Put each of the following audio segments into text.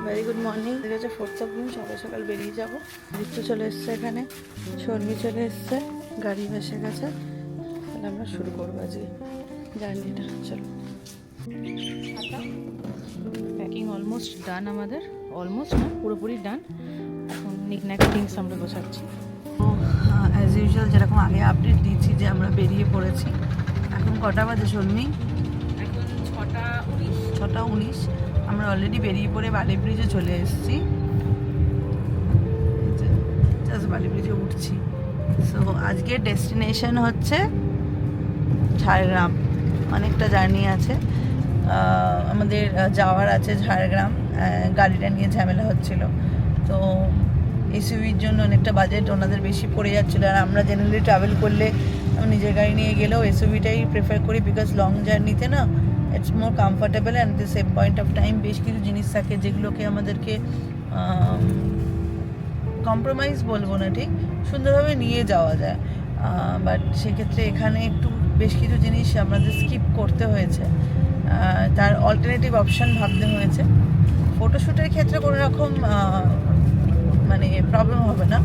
Very good morning. ঠিক আছে, 4th of June সকাল সকাল বেরিয়ে যাবো। ঋতু চলে এসছে, এখানে শর্মি চলে এসছে, গাড়ি ভেসে গেছে। তাহলে আমরা শুরু করবো আজকে জার্নিটা। চলো, প্যাকিং অলমোস্ট ডান আমাদের, অলমোস্ট না পুরোপুরি ডান। এখন নিকন্যাক থিংস আমরা গোছাচ্ছি। অ্যাজ ইউজুয়াল যেরকম আগে আপডেট দিয়েছি যে আমরা বেরিয়ে পড়েছি। এখন কটা বাজে শর্মি? এখন 6টা 19। 6টা 19। আমরা অলরেডি বেরিয়ে পড়ে বালি ব্রিজে চলে এসেছি। জাস্ট বালি ব্রিজে উঠছি। সো আজকের ডেস্টিনেশন হচ্ছে ঝাড়গ্রাম। অনেকটা জার্নি আছে আমাদের, যাওয়ার আছে ঝাড়গ্রাম। গাড়িটা নিয়ে ঝামেলা হচ্ছিল, তো এসইউভির জন্য অনেকটা বাজেট ওনাদের বেশি পড়ে যাচ্ছিলো। আর আমরা জেনারেলি ট্রাভেল করলে নিজের গাড়ি নিয়ে গেলেও এসইউভিটাই প্রেফার করি, বিকজ লং জার্নিতে না it's more comfortable and the same point of time বেশ কিছু জিনিস থাকে যেগুলোকে আমাদেরকে কম্প্রোমাইজ বলবো না, ঠিক সুন্দরভাবে নিয়ে যাওয়া যায়। বাট সেক্ষেত্রে এখানে একটু বেশ কিছু জিনিস আমাদের স্কিপ করতে হয়েছে, তার অল্টারনেটিভ অপশান ভাবতে হয়েছে। ফটোশ্যুটের ক্ষেত্রে কোনো রকম মানে প্রবলেম হবে না,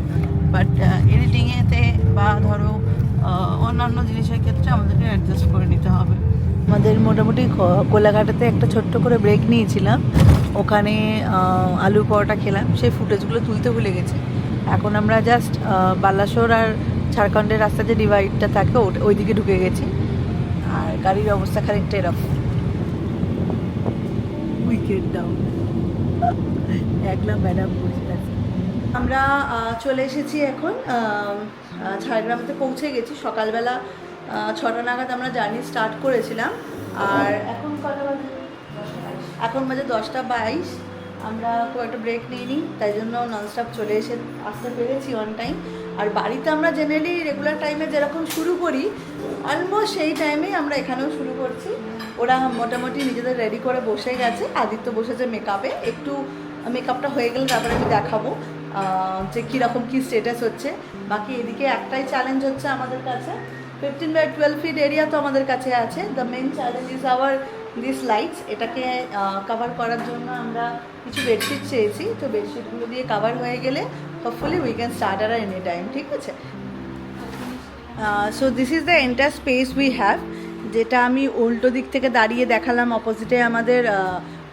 বাট এডিটিংয়েতে বা ধরো অন্যান্য জিনিসের ক্ষেত্রে আমাদেরকে অ্যাডজাস্ট করে নিতে হবে। আমাদের মোটামুটি কোলাঘাটাতে একটা ছোট্ট করে ব্রেক নিয়েছিলাম, ওখানে আলু পরোটা খেলাম, সেই ফুটেজগুলো তুলতে ভুলে গেছি। এখন আমরা জাস্ট বালাসোর আর ঝাড়খণ্ডের রাস্তা যে ডিভাইডটা থাকে ওই দিকে ঢুকে গেছি। আর গাড়ির অবস্থা খানিকটা এরকম, উইকেট ডাউন। একলা ম্যাডাম বসে আছে। আমরা চলে এসেছি এখন ঝাড়গ্রামতে পৌঁছে গেছি। সকালবেলা 6টা নাগাদ আমরা জার্নি স্টার্ট করেছিলাম। আর এখন কটা বাজে? এখন বাজে 10টা 22। আমরা খুব একটা ব্রেক নিইনি, তাই জন্য ননস্টপ চলে আসতে পেরেছি অন টাইম। আর বাড়িতে আমরা জেনারেলি রেগুলার টাইমে যেরকম শুরু করি অলমোস্ট সেই টাইমেই আমরা এখানেও শুরু করছি। ওরা মোটামুটি নিজেদের রেডি করে বসে গেছে। আদিত্য বসেছে মেকআপে, একটু মেকআপটা হয়ে গেলে তারপরে আমি দেখাবো যে কীরকম কী স্টেটাস হচ্ছে। বাকি এদিকে একটাই চ্যালেঞ্জ হচ্ছে আমাদের কাছে, 15/12 ফিট এরিয়া তো আমাদের কাছে আছে। The main challenge is our this lights. এটাকে কভার করার জন্য আমরা কিছু বেডশিট চেয়েছি, তো বেডশিটগুলো দিয়ে কভার হয়ে গেলে hopefully we can start or any time. ঠিক আছে, so this is the enter space we have, যেটা আমি উল্টো দিক থেকে দাঁড়িয়ে দেখালাম। অপোজিটে আমাদের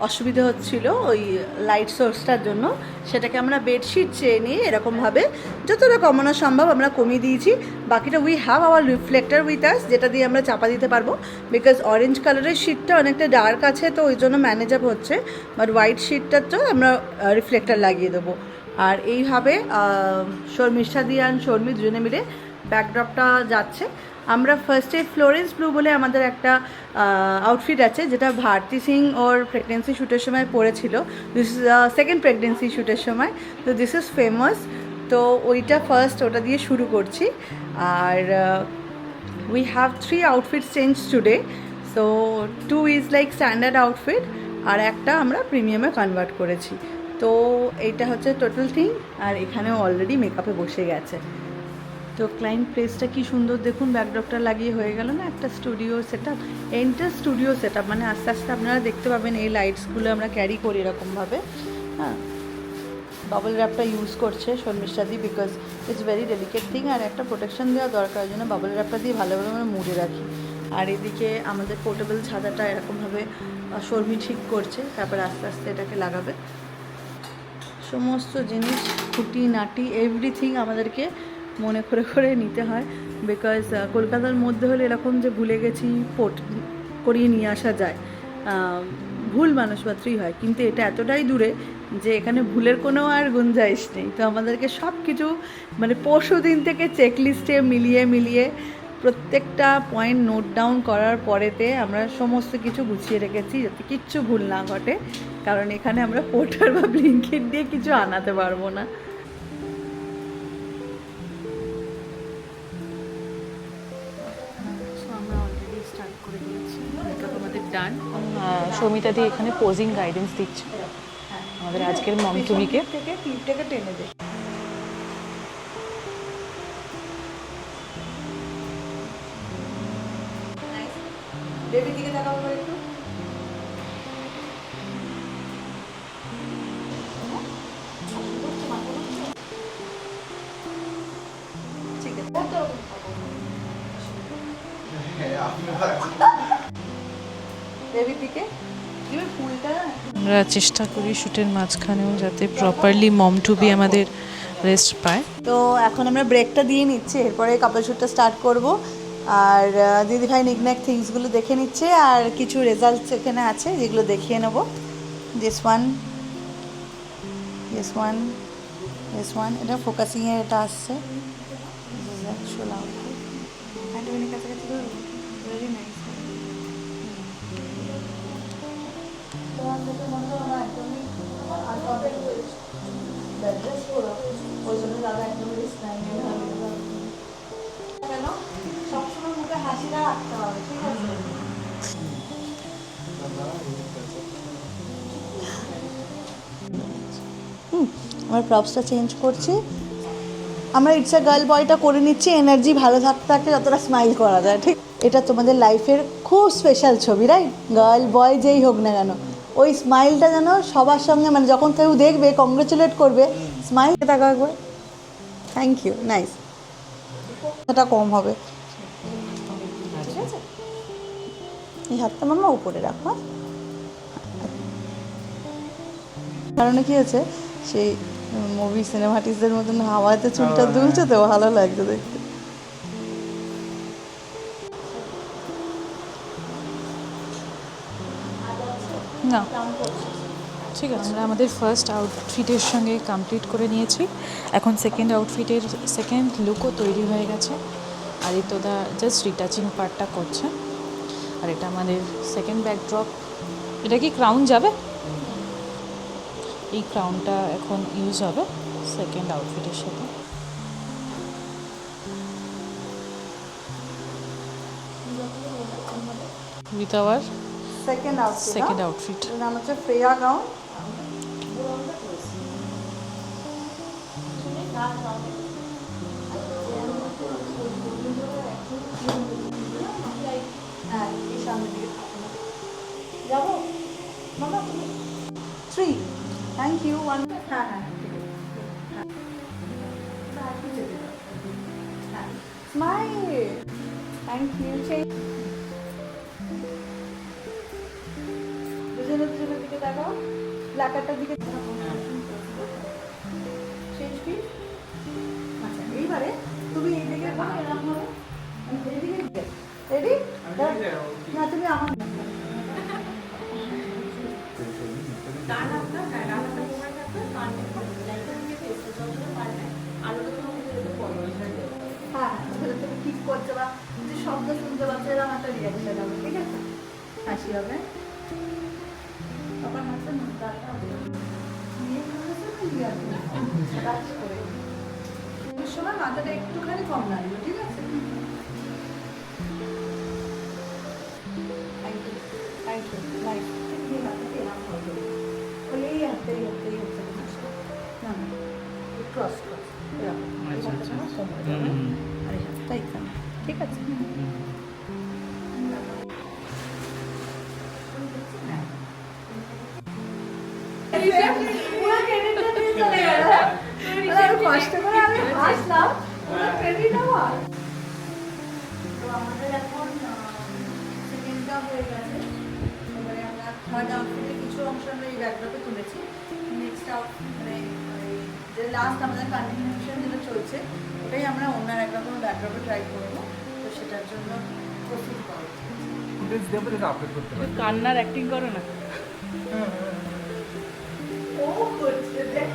অসুবিধা হচ্ছিল ওই লাইট সোর্সটার জন্য, সেটাকে আমরা বেডশিট চেয়ে নিয়ে এরকমভাবে যতটা কমানো সম্ভব আমরা কমিয়ে দিয়েছি। বাকিটা we have our reflector with us, যেটা দিয়ে আমরা চাপা দিতে পারবো, বিকজ অরেঞ্জ কালারের শিটটা অনেকটা ডার্ক আছে, তো ওই জন্য ম্যানেজেবল হচ্ছে। বাট হোয়াইট শিটটার তো আমরা রিফ্লেক্টার লাগিয়ে দেবো। আর এইভাবে শর্মিষ্ঠা দিয়ে আর শর্মি দুজনে মিলে ব্যাকড্রপটা যাচ্ছে। আমরা ফার্স্টে ফ্লোরেন্স ব্লু বলে আমাদের একটা আউটফিট আছে, যেটা ভারতী সিং ওর প্রেগনেন্সি শ্যুটের সময় পরেছিল। দিস ইজ সেকেন্ড প্রেগনেন্সি শ্যুটের সময়, তো দিস ইজ ফেমাস। তো ওইটা ফার্স্ট, ওটা দিয়ে শুরু করছি। আর we have 3 outfits change today. So 2 is like standard outfit, আর একটা আমরা প্রিমিয়ামে কনভার্ট করেছি। তো এইটা হচ্ছে টোটাল থিং। আর এখানেও অলরেডি মেকআপে বসে গেছে। তো ক্লায়েন্ট প্লেসটা কি সুন্দর দেখুন, ব্যাকড্রপটা লাগিয়ে হয়ে গেল না একটা studio set up, enter studio set up. মানে আস্তে আস্তে আপনারা দেখতে পাবেন এই লাইটসগুলো আমরা ক্যারি করি এরকমভাবে। হ্যাঁ, বাবল র্যাপটা ইউজ করছে Sharmistha di, because it's very delicate thing, আর একটা প্রোটেকশন দেওয়া দরকার, জন্য বাবল র্যাপটা দিয়ে ভালোভাবে আমরা মুড়ে রাখি। আর এদিকে আমাদের পোর্টেবল ছাতাটা এরকমভাবে শর্মি ঠিক করছে, তারপর আস্তে আস্তে এটাকে লাগাবে। সমস্ত জিনিস খুঁটি নাটি এভরিথিং আমাদেরকে মনে করে করে নিতে হয়, বিকজ কলকাতার মধ্যে হলে এরকম যে ভুলে গেছি পোর্ট করিয়ে নিয়ে আসা যায়, ভুল মানুষ মাত্রই হয়, কিন্তু এটা এতটাই দূরে যে এখানে ভুলের কোনো আর গুঞ্জাইশ নেই। তো আমাদেরকে সব কিছু মানে পরশু দিন থেকে চেকলিস্টে মিলিয়ে মিলিয়ে প্রত্যেকটা পয়েন্ট নোট ডাউন করার পরেতে আমরা সমস্ত কিছু গুছিয়ে রেখেছি যাতে কিচ্ছু ভুল না ঘটে, কারণ এখানে আমরা পোর্টার বা ব্লিঙ্কিট দিয়ে কিছু আনাতে পারবো না। ডান। সৌমিতা দি এখানে পোজিং গাইডেন্স দিচ্ছে আমাদের আজকের মম টুমিকে। থেকে ক্লিপটাকে টেনে দে। বেবির দিকে তাকাও এবার একটু। ঠিক আছে। বেবির দিকে তুমি ফুলটা আমরা চেষ্টা করি শ্যুটের মাঝখানেও যাতে প্রপারলি মম টু বি আমাদের রেস্ট পায়। তো এখন আমরা ব্রেকটা দিয়ে নিচ্ছি, এরপরে কাপল শ্যুটটা স্টার্ট করব। আর দিদিভাই নিকন্যাক থিংসগুলো দেখে নিচ্ছে, আর কিছু রেজাল্টস এখানে আছে যেগুলো দেখিয়ে নেব। This one, this one, this one, এটা ফোকাসিংয়ে এটা আসছে। কাছাকাছি ভেরি নাইস। ওই জন্য দাদা একদম রিস্ক নেয়নি। কেন সবসময় মুখে হাসিটা রাখতে হবে, ঠিক আছে? আমার প্রপসটা চেঞ্জ করছি। আমরা ইটস আ গার্ল বয়টা করে নিচ্ছি, এনার্জি ভালো থাকতে থাকতে যতটা স্মাইল করা যায়, ঠিক? এটা তোমাদের লাইফের খুব স্পেশাল ছবি, রাইট? গার্ল বয় যেই হোক না কেন, ওই স্মাইলটা যেন সবার সঙ্গে, মানে যখন কেউ দেখবে কংগ্রেচুলেট করবে, স্মাইল থাকা একবার। Thank you, nice. এটা কম হবে, ঠিক আছে? এই হাতটা মামা উপরে রাখো। কারণ কি হচ্ছে, সেই মুভি সিনেমাটিক্সদের মতন হাওয়াতে চুলটা দুলছে তো ভালো লাগছে দেখতে। না ঠিক আছে, আমরা আমাদের ফার্স্ট আউটফিটের সঙ্গে কমপ্লিট করে নিয়েছি। এখন সেকেন্ড আউটফিটের সেকেন্ড লুকও তৈরি হয়ে গেছে। আদিত্যদা জাস্ট রিটাচিং পার্টটা করছে। আর এটা আমাদের সেকেন্ড ব্যাকড্রপ। এটা কি ক্রাউন যাবে? এই ক্রাউনটা এখন ইউজ হবে সেকেন্ড আউটফিটের সাথে। উইথ আওয়ার সেকেন্ড আউটফিট নাম হচ্ছে ফ্রেয়া গাউন। হ্যাঁ, এই সামনে দিকে যাবো মামা। 3, থ্যাংক ইউ। 1, হ্যাঁ হ্যাঁ ঠিক আছে। Smile, thank you. দুজনের দিকে দেখাও, প্ল্যাকারটার দিকে চেঞ্জ কি? আচ্ছা, এইবারে তুমি এই দিকে এরকম হবে, রেডি? না তুমি আমার হ্যাঁ তুমি ঠিক করছো বা যে শব্দ শুনতে পাচ্ছ, এরকম একটা রিয়াকশন হবে, ঠিক আছে? হাসি হবে। আবার হাসতে সময় মাথাটা একটুখানি কম লাগবে, ঠিক আছে? Thank you, thank you. Like এই হাতটা এরকম হবে, ওই এই হাতটা না না ক্রস ক্রস এরকম, এই হাতটা কম হয়ে যাবে আর এই হাতটা এখানে, ঠিক আছে? কষ্ট করে আমি হাসলাম, ক্রেডিট আমার। তো আমাদের এখন সেকেন্ডটা হয়ে গেছে। এবারে আমরা থার্ড আউটফিটের কিছু অংশ আমরা এই ব্যাকড্রপে তুলেছি। নেক্সট মানে যে লাস্ট আমাদের কন্টিনিউশন যেটা চলছে, ওটাই আমরা অন্য একরকম ব্যাকড্রপে ট্রাই করবো। তো সেটার জন্য প্রস্তুত করবো। কান্নার অ্যাক্টিং করো না। ও করছে দেখ।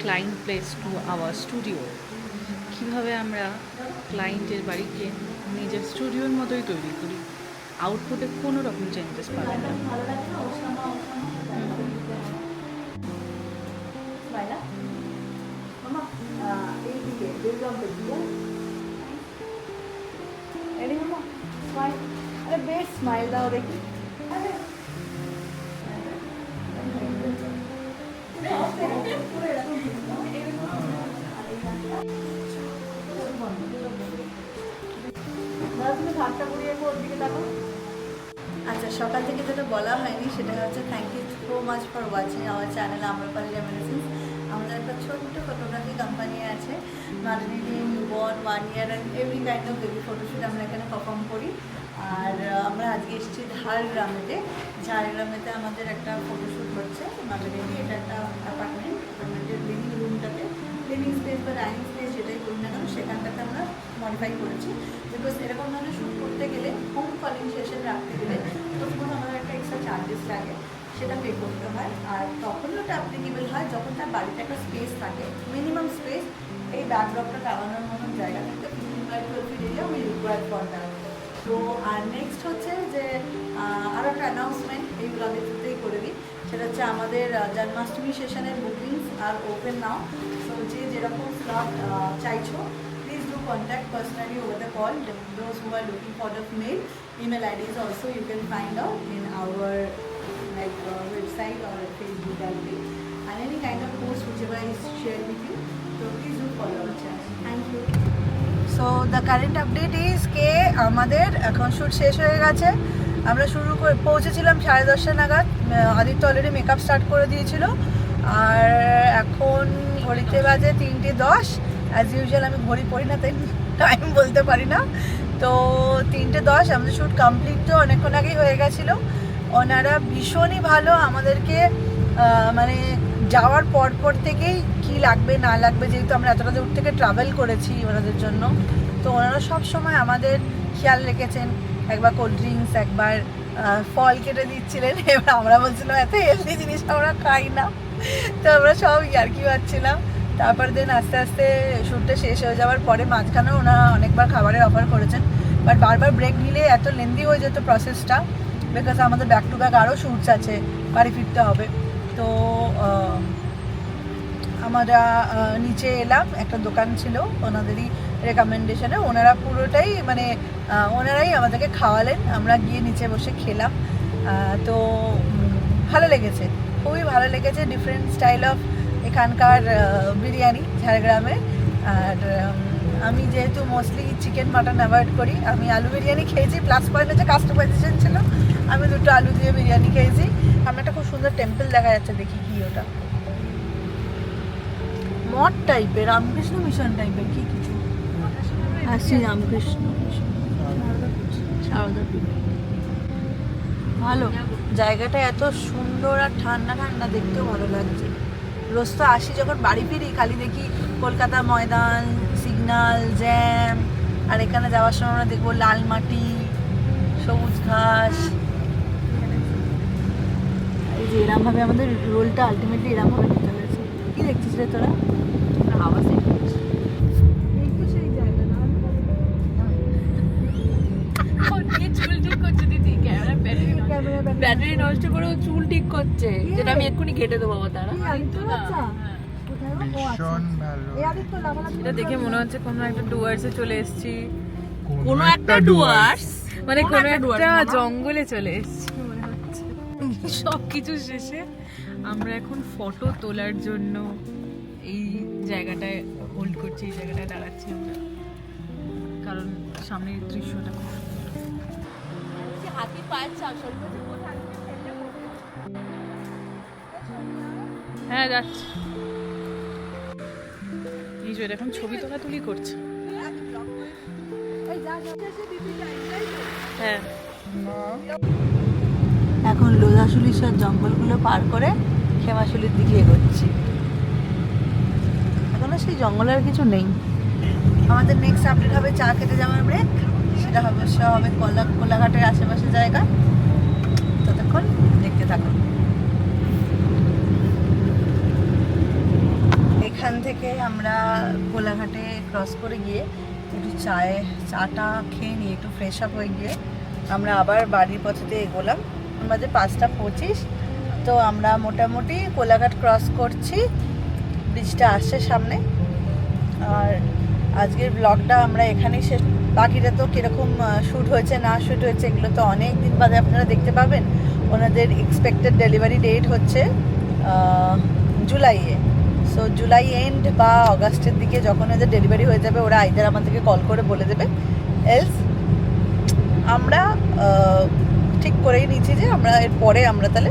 Client place to our studio. কীভাবে আমরা ক্লায়েন্টের বাড়িকে নিজের স্টুডিওর মতোই তৈরি করি, আউটপুটে কোনো রকম চেঞ্জেস পাবে না। ভালো লাগে না ওসামা বাইরা মামা এই দিকে দুর্গাপুর দিকে রেডি মামা স্মাইল। আরে বেশ স্মাইল দাও দেখি। আরে পুরো এরকম দাদা তুমি ঘাটটা ঘুরিয়ে ওর দিকে দেখো। আচ্ছা, সকাল থেকে যেটা বলা হয়নি সেটা হচ্ছে thank you so much for watching our channel Amrapali reminiscence. আমাদের একটা ছোট্ট ফটোগ্রাফি কোম্পানি আছে, maternity, newborn, 1 year and every kind of baby photoshoot আমরা এখানে পারফর্ম করি। আর আমরা আজকে এসেছি ঝাড়গ্রামেতে। ঝাড়গ্রামেতে আমাদের একটা ফটোশ্যুট হচ্ছে ম্যাটারনিটি। এটা একটা অ্যাপার্টমেন্টের লিভিং রুমটাতে, লিভিং স্পেস বা ডাইনিং স্পেস যেটাই বলি না কেন সেখানটাতে আমরা মডিফাই করেছি। বিকজ এরকম ধরনের শ্যুট করতে গেলে, হোম কলিং সেশন রাখতে গেলে তখন আমাদের একটা এক্সট্রা চার্জেস লাগে, সেটা পে করতে হয়। আর তখন ওটা অ্যাপ্লিকেবল হয় যখন তার বাড়িতে একটা স্পেস থাকে, মিনিমাম স্পেস, এই ব্যাকড্রপটা টাঙানোর মতন জায়গা থাকতে 15x12 fit area we require for that. তো আর নেক্সট হচ্ছে যে আরও একটা অ্যানাউন্সমেন্ট এই ব্লগের থ্রুতেই করে দিই, সেটা হচ্ছে আমাদের জন্মাষ্টমী সেশনের বুকিংস আর ওপেন নাও। সো যে যেরকম স্লট চাইছো, please do contact personally over the call. Those who are looking for the email IDs also you can find out in our website or Facebook gallery, and any kind of post whichever is shared with you. So please do follow our channel. Thank you. So the current update is কে আমাদের এখন shoot শেষ হয়ে গেছে। আমরা পৌঁছেছিলাম 10:30 নাগাদ। Aditya already makeup start করে দিয়েছিল। আর এখন ঘড়িতে বাজে 3:10। অ্যাজ ইউজুয়াল আমি ঘড়ি পড়ি না, তাই টাইম বলতে পারি না। তো 3:10 আমাদের শ্যুট কমপ্লিট তো অনেকক্ষণ আগেই হয়ে গেছিলো। ওনারা ভীষণই ভালো, আমাদেরকে মানে যাওয়ার পর থেকেই কি লাগবে না লাগবে, যেহেতু আমরা এতটা দূর থেকে ট্রাভেল করেছি ওনাদের জন্য, তো ওনারা সব সময় আমাদের খেয়াল রেখেছেন। একবার কোল্ড ড্রিঙ্কস, একবার ফল কেটে দিচ্ছিলেন। এবার আমরা বলছিলাম এত হেলদি জিনিস আমরা খাই না, তো আমরা সব ইয়ার্কি পাচ্ছিলাম। তারপর দিন আস্তে আস্তে শ্যুটটা শেষ হয়ে যাওয়ার পরে মাঝখানেও ওনারা অনেকবার খাবারের অফার করেছেন, বাট বারবার ব্রেক নিলে এত লেন্দি হয়ে যেত প্রসেসটা, বিকজ আমাদের ব্যাক টু ব্যাক আরও শ্যুটস আছে, বাড়ি ফিরতে হবে। তো আমরা নিচে এলাম, একটা দোকান ছিল ওনাদেরই রেকমেন্ডেশনে, ওনারা পুরোটাই মানে ওনারাই আমাদেরকে খাওয়ালেন। আমরা গিয়ে নিচে বসে খেলাম। তো ভালো লেগেছে, খুবই ভালো লেগেছে। ডিফারেন্ট স্টাইল অফ এখানকার বিরিয়ানি ঝাড়গ্রামে। আর আমি যেহেতু মোস্টলি চিকেন মাটন অ্যাভয়েড করি, আমি আলু বিরিয়ানি খেয়েছি। প্লাস পয়েন্ট হচ্ছে কাস্টমাইজেশন ছিল, আমি 2টো আলু দিয়ে বিরিয়ানি খেয়েছি। সামনে একটা খুব সুন্দর টেম্পল দেখা যাচ্ছে, দেখি কি ওটা, মঠ টাইপের, রামকৃষ্ণ মিশন টাইপের কি কিছু। আর শ্রী রামকৃষ্ণ মিশন, সারদাপীঠ। ভালো জায়গাটা, এত সুন্দর আর ঠান্ডা ঠান্ডা, দেখতেও ভালো লাগছে। রোজ তো আসি, যখন বাড়ি ফিরি খালি দেখি কলকাতা ময়দান, সিগন্যাল, জ্যাম। আর এখানে যাওয়ার সময় আমরা দেখবো লাল মাটি, সবুজ ঘাস। এই যে এরমভাবে আমাদের রোলটা আলটিমেটলি এরমভাবে নিতে হয়েছে। কি দেখছিস রে তোরা? আওয়াজ এই তো সেই জায়গা না, ব্যাটারি নষ্ট করে ও চুল ঠিক করছে, যেটা আমি এক্ষুনি কেটে দেবো তারা। এটা দেখে মনে হচ্ছে কোনো একটা ডুয়ার্সে চলে এসেছি, কোনো একটা ডুয়ার্স, মানে কোনো একটা জঙ্গলে চলে এসেছি মনে হচ্ছে। সব কিছু শেষে আমরা এখন ফটো তোলার জন্য এই জায়গাটায় হোল্ড করছি, এই জায়গাটায় দাঁড়াচ্ছি আমরা, কারণ সামনের দৃশ্যটা খুব সুন্দর। হাতি পায়ের চাষ হ্যাঁ যাচ্ছি। এই যে এখন ছবি তোলাতুলি করছে। হ্যাঁ, এখন লোধাশুলিশ্বর জঙ্গলগুলো পার করে খেমাশুলির দিকে এগোচ্ছি। এখনো সেই জঙ্গলে আর কিছু নেই। আমাদের নেক্সট আপডেট হবে চা খেতে যাওয়ার ব্রেক, সেটা অবশ্য হবে কোলাঘাটের আশেপাশে জায়গা। ততক্ষণ দেখতে থাকুন। এখান থেকে আমরা কোলাঘাটে ক্রস করে গিয়ে একটু চাটা খেয়ে নিয়ে একটু ফ্রেশ আপ হয়ে গিয়ে আমরা আবার বাড়ির পথেতে এগোলাম। আমাদের 5:25, তো আমরা মোটামুটি কোলাঘাট ক্রস করছি, ব্রিজটা আসছে সামনে। আর আজকের ব্লগটা আমরা এখানেই শেষ। বাকিটা তো কীরকম শ্যুট হয়েছে না শ্যুট হয়েছে এগুলো তো অনেক দিন বাদে আপনারা দেখতে পাবেন। ওনাদের এক্সপেক্টেড ডেলিভারি ডেট হচ্ছে জুলাইয়ে। সো জুলাই এন্ড বা অগাস্টের দিকে যখন ওদের ডেলিভারি হয়ে যাবে, ওরা আইদার আমাদেরকে কল করে বলে দেবে, এলস আমরা ঠিক করেই নিয়েছি যে আমরা এরপরে আমরা তাহলে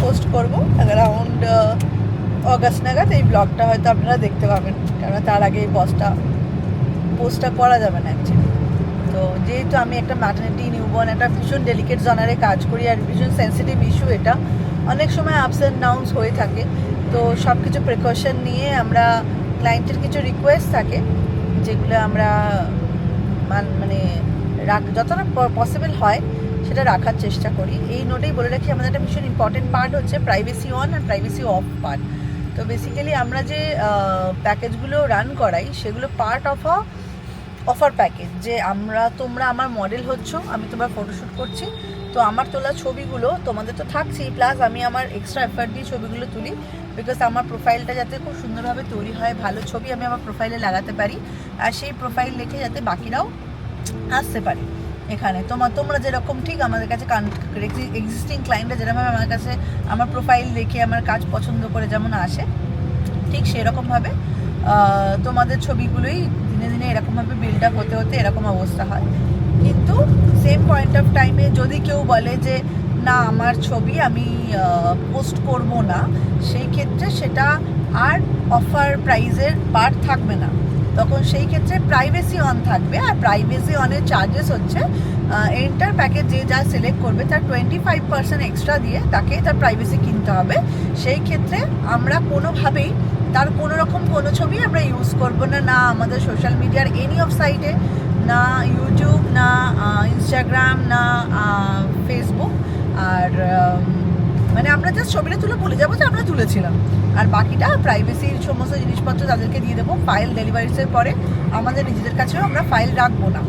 পোস্ট করবো অ্যারাউন্ড অগাস্ট নাগাদ। এই ব্লগটা হয়তো আপনারা দেখতে পাবেন, কেননা তার আগে এই পোস্টটা করা যাবে না অ্যাকচুয়ালি। তো যেহেতু আমি একটা ম্যাটারনিটি নিউবর্ন একটা ভীষণ ডেলিকেট জনারে কাজ করি, আর ভীষণ সেন্সিটিভ ইস্যু, এটা অনেক সময় আপস অ্যান্ড ডাউনস হয়ে থাকে। তো সব কিছু প্রিকশন নিয়ে আমরা ক্লায়েন্টের কিছু রিকোয়েস্ট থাকে যেগুলো আমরা মানে যতটা পসিবল হয় সেটা রাখার চেষ্টা করি। এই নোটেই বলে রাখি, আমাদের একটা ভীষণ ইম্পর্টেন্ট পার্ট হচ্ছে প্রাইভেসি অন আর প্রাইভেসি অফ পার্ট। তো বেসিক্যালি আমরা যে প্যাকেজগুলো রান করাই সেগুলো পার্ট অফ অফার প্যাকেজ, যে তোমরা আমার মডেল হচ্ছ, আমি তোমার ফটোশ্যুট করছি, তো আমার তোলা ছবিগুলো তোমাদের তো থাকছেই, প্লাস আমি আমার এক্সট্রা এফার্ট দিয়ে ছবিগুলো তুলি, বিকজ আমার প্রোফাইলটা যাতে খুব সুন্দরভাবে তৈরি হয়, ভালো ছবি আমি আমার প্রোফাইলে লাগাতে পারি, আর সেই প্রোফাইল দেখে যাতে বাকিরাও আসতে পারে এখানে। তোমরা যেরকম ঠিক আমাদের কাছে এক্সিস্টিং ক্লায়েন্টরা যেরকমভাবে আমার কাছে আমার প্রোফাইল দেখে আমার কাজ পছন্দ করে যেমন আসে, ঠিক সেরকমভাবে তোমাদের ছবিগুলোই দিনে দিনে এরকমভাবে বিল্ড আপ হতে হতে এরকম অবস্থা হয়। কিন্তু সেম পয়েন্ট অফ টাইমে যদি কেউ বলে যে না আমার ছবি আমি পোস্ট করব না, সেই ক্ষেত্রে সেটা আর অফার প্রাইজের পার্ট থাকবে না, তখন সেই ক্ষেত্রে প্রাইভেসি অন থাকবে। আর প্রাইভেসি অনের চার্জেস হচ্ছে এন্টার প্যাকেজ যে যা সিলেক্ট করবে তার 25% এক্সট্রা দিয়ে তাকে তার প্রাইভেসি কিনতে হবে। সেই ক্ষেত্রে আমরা কোনোভাবেই তার কোনো রকম কোনো ছবি আমরা ইউজ করবো না, না আমাদের সোশ্যাল মিডিয়ার এনি অফ সাইটে, না ইউটিউব, না ইনস্টাগ্রাম, না ফেসবুক। আর মানে আমরা জাস্ট ছবিটা তুলে বলে যাবো যে আমরা তুলেছিলাম, আর বাকিটা প্রাইভেসির সমস্ত জিনিসপত্র তাদেরকে দিয়ে দেবো। ফাইল ডেলিভারিসের পরে আমাদের নিজেদের কাছেও আমরা ফাইল রাখবো না।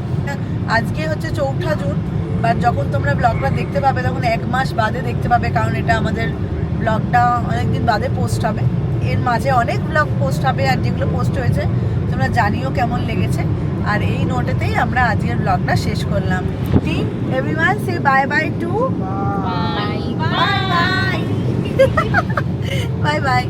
আজকে হচ্ছে 4 জুন, বাট যখন তোমরা ব্লগটা দেখতে পাবে তখন 1 মাস বাদে দেখতে পাবে, কারণ এটা আমাদের ব্লগটা অনেকদিন বাদে পোস্ট হবে। এর মাঝে অনেক ব্লগ পোস্ট হবে, আর যেগুলো পোস্ট হয়েছে তোমরা জানিও কেমন লেগেছে। আর এই নোটেতেই আমরা আজকের ব্লগটা শেষ করলাম। Team everyone say bye bye to bye bye bye by.